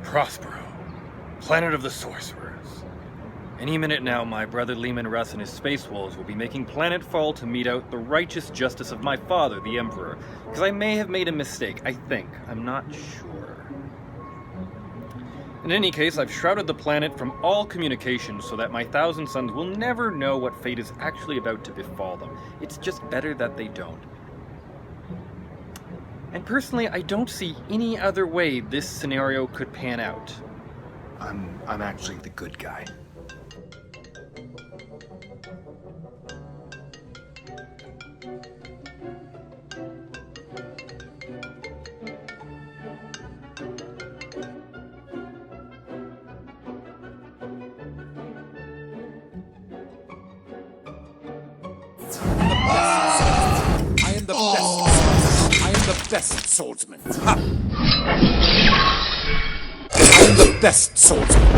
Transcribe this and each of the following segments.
Prospero, planet of the sorcerers. Any minute now, my brother Leman Russ and his space wolves will be making planetfall to mete out the righteous justice of my father, the Emperor. Because I may have made a mistake, I think. I'm not sure. In any case, I've shrouded the planet from all communication so that my thousand sons will never know what fate is actually about to befall them. It's just better that they don't. And personally, I don't see any other way this scenario could pan out. I'm actually the good guy. I am the best. I am the best swordsman. Ha! I am the best swordsman.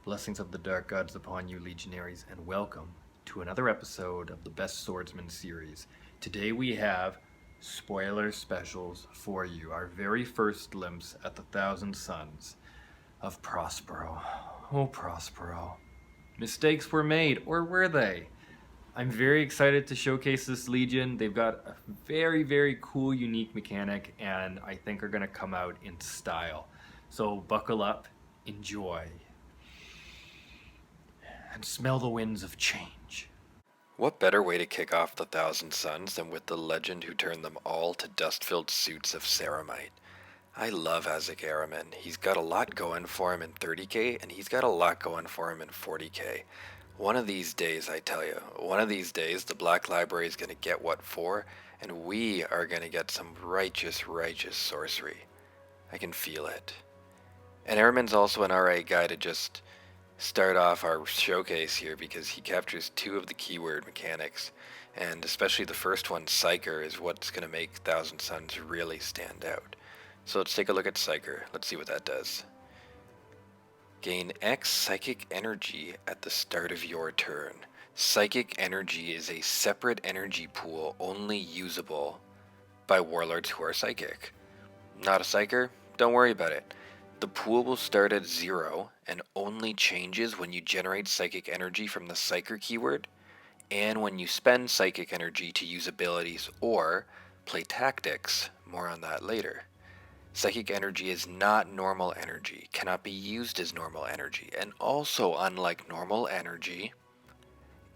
Blessings of the Dark Gods upon you, legionaries, and welcome to another episode of the Best Swordsman series. Today we have spoiler specials for you, our very first glimpse at the Thousand Sons of Prospero. Oh, Prospero. Mistakes were made, or were they? I'm very excited to showcase this Legion. They've got a very, very cool, unique mechanic, and I think are going to come out in style. So buckle up, enjoy, and smell the winds of change. What better way to kick off the Thousand Sons than with the legend who turned them all to dust-filled suits of ceramite? I love Isaac Araman. He's got a lot going for him in 30k, and he's got a lot going for him in 40k. One of these days, I tell you, one of these days, the Black Library is going to get what for, and we are going to get some righteous sorcery. I can feel it. And Araman's also an RA guy to just start off our showcase here, because he captures two of the keyword mechanics, and especially the first one, Psyker, is what's going to make Thousand Sons really stand out. So let's take a look at Psyker. Let's see what that does. Gain X psychic energy at the start of your turn. Psychic energy is a separate energy pool only usable by warlords who are psychic. Not a psyker? Don't worry about it. The pool will start at 0 and only changes when you generate psychic energy from the psyker keyword and when you spend psychic energy to use abilities or play tactics. More on that later. Psychic energy is not normal energy, cannot be used as normal energy, and also, unlike normal energy,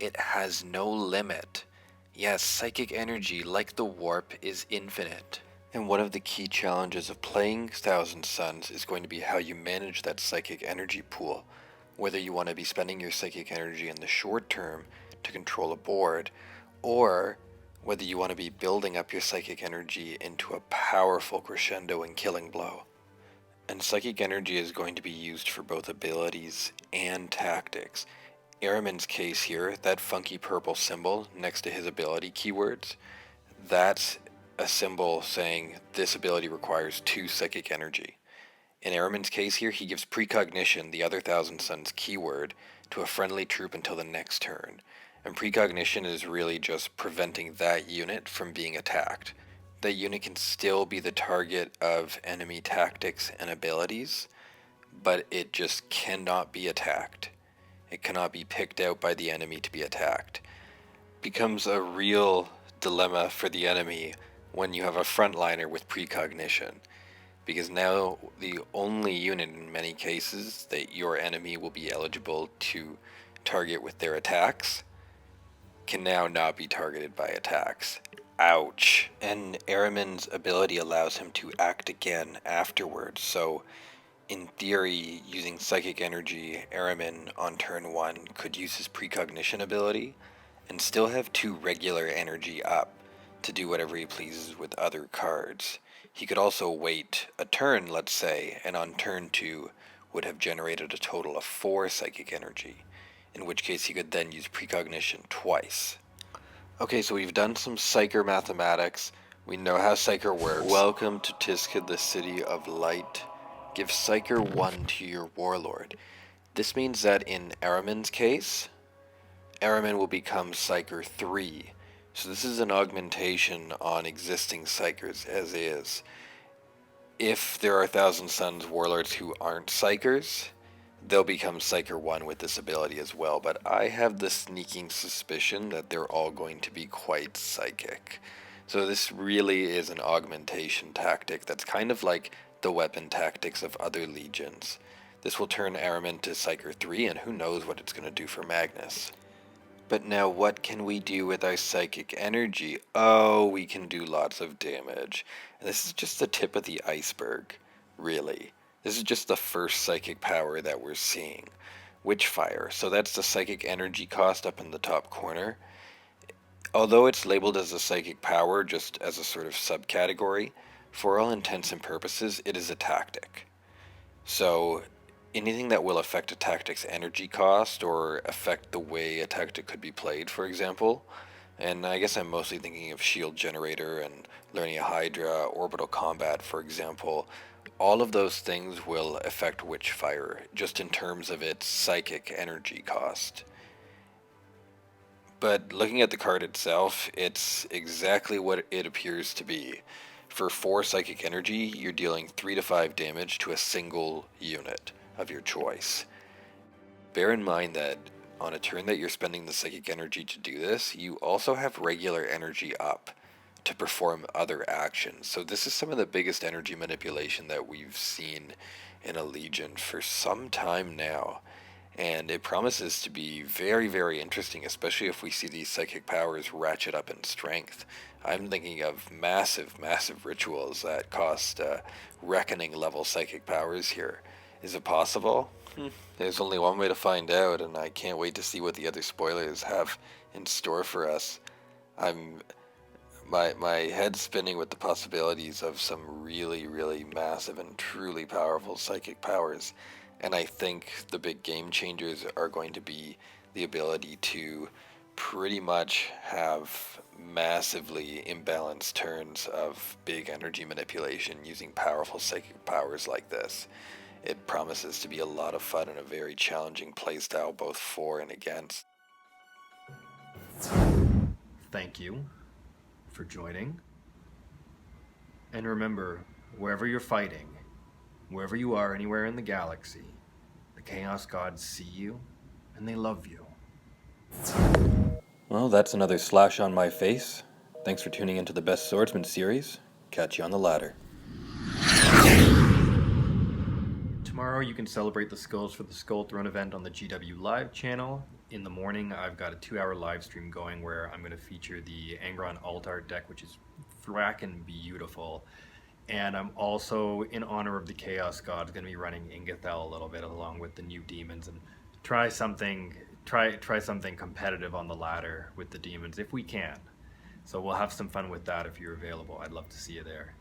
it has no limit. Yes, psychic energy, like the warp, is infinite. And one of the key challenges of playing Thousand Sons is going to be how you manage that psychic energy pool, whether you want to be spending your psychic energy in the short term to control a board, or whether you want to be building up your psychic energy into a powerful crescendo and killing blow. And psychic energy is going to be used for both abilities and tactics. Araman's case here, that funky purple symbol next to his ability keywords, that's a symbol saying this ability requires 2 psychic energy. In Araman's case here, he gives precognition, the other Thousand Sons keyword, to a friendly troop until the next turn. And precognition is really just preventing that unit from being attacked. That unit can still be the target of enemy tactics and abilities, but it just cannot be attacked. It cannot be picked out by the enemy to be attacked. Becomes a real dilemma for the enemy when you have a frontliner with precognition, because now the only unit in many cases that your enemy will be eligible to target with their attacks can now not be targeted by attacks. Ouch. And Araman's ability allows him to act again afterwards, so in theory, using psychic energy, Araman on turn 1 could use his precognition ability and still have 2 regular energy up to do whatever he pleases with other cards. He could also wait a turn, let's say, and on turn 2 would have generated a total of 4 psychic energy, in which case he could then use precognition twice. Okay, so we've done some Psyker mathematics. We know how Psyker works. Welcome to Tiska, the City of Light. Give Psyker 1 to your warlord. This means that in Araman's case, Araman will become Psyker 3. So this is an augmentation on existing Psychers as is. If there are Thousand Sons warlords who aren't Psychers, they'll become Psyker 1 with this ability as well, but I have the sneaking suspicion that they're all going to be quite psychic. So this really is an augmentation tactic that's kind of like the weapon tactics of other legions. This will turn Aramin to Psyker 3, and who knows what it's going to do for Magnus. But now what can we do with our psychic energy? Oh, we can do lots of damage. And this is just the tip of the iceberg, really. This is just the first psychic power that we're seeing. Witchfire. So that's the psychic energy cost up in the top corner. Although it's labeled as a psychic power, just as a sort of subcategory, for all intents and purposes, it is a tactic. So anything that will affect a tactic's energy cost or affect the way a tactic could be played, for example, and I guess I'm mostly thinking of shield generator and learning a Hydra, orbital combat, for example, all of those things will affect Witchfire, just in terms of its psychic energy cost. But looking at the card itself, it's exactly what it appears to be. For 4 psychic energy, you're dealing 3 to 5 damage to a single unit of your choice. Bear in mind that on a turn that you're spending the psychic energy to do this, you also have regular energy up to perform other actions. So this is some of the biggest energy manipulation that we've seen in a Legion for some time now. And it promises to be very, very interesting, especially if we see these psychic powers ratchet up in strength. I'm thinking of massive, massive rituals that cost reckoning level psychic powers here. Is it possible? There's only one way to find out, and I can't wait to see what the other spoilers have in store for us. My head's spinning with the possibilities of some really, really massive and truly powerful psychic powers. And I think the big game changers are going to be the ability to pretty much have massively imbalanced turns of big energy manipulation using powerful psychic powers like this. It promises to be a lot of fun and a very challenging playstyle both for and against. Thank you for joining. And remember, wherever you're fighting, wherever you are, anywhere in the galaxy, the Chaos Gods see you, and they love you. Well, that's another slash on my face. Thanks for tuning into the Best Swordsman series. Catch you on the ladder. Tomorrow you can celebrate the Skulls for the Skull Throne event on the GW Live channel. In the morning, I've got a 2-hour live stream going where I'm going to feature the Angron Alt Art deck, which is frackin' beautiful. And I'm also, in honor of the Chaos Gods, going to be running Ingathel a little bit along with the new Demons and try something competitive on the ladder with the Demons if we can. So we'll have some fun with that if you're available. I'd love to see you there.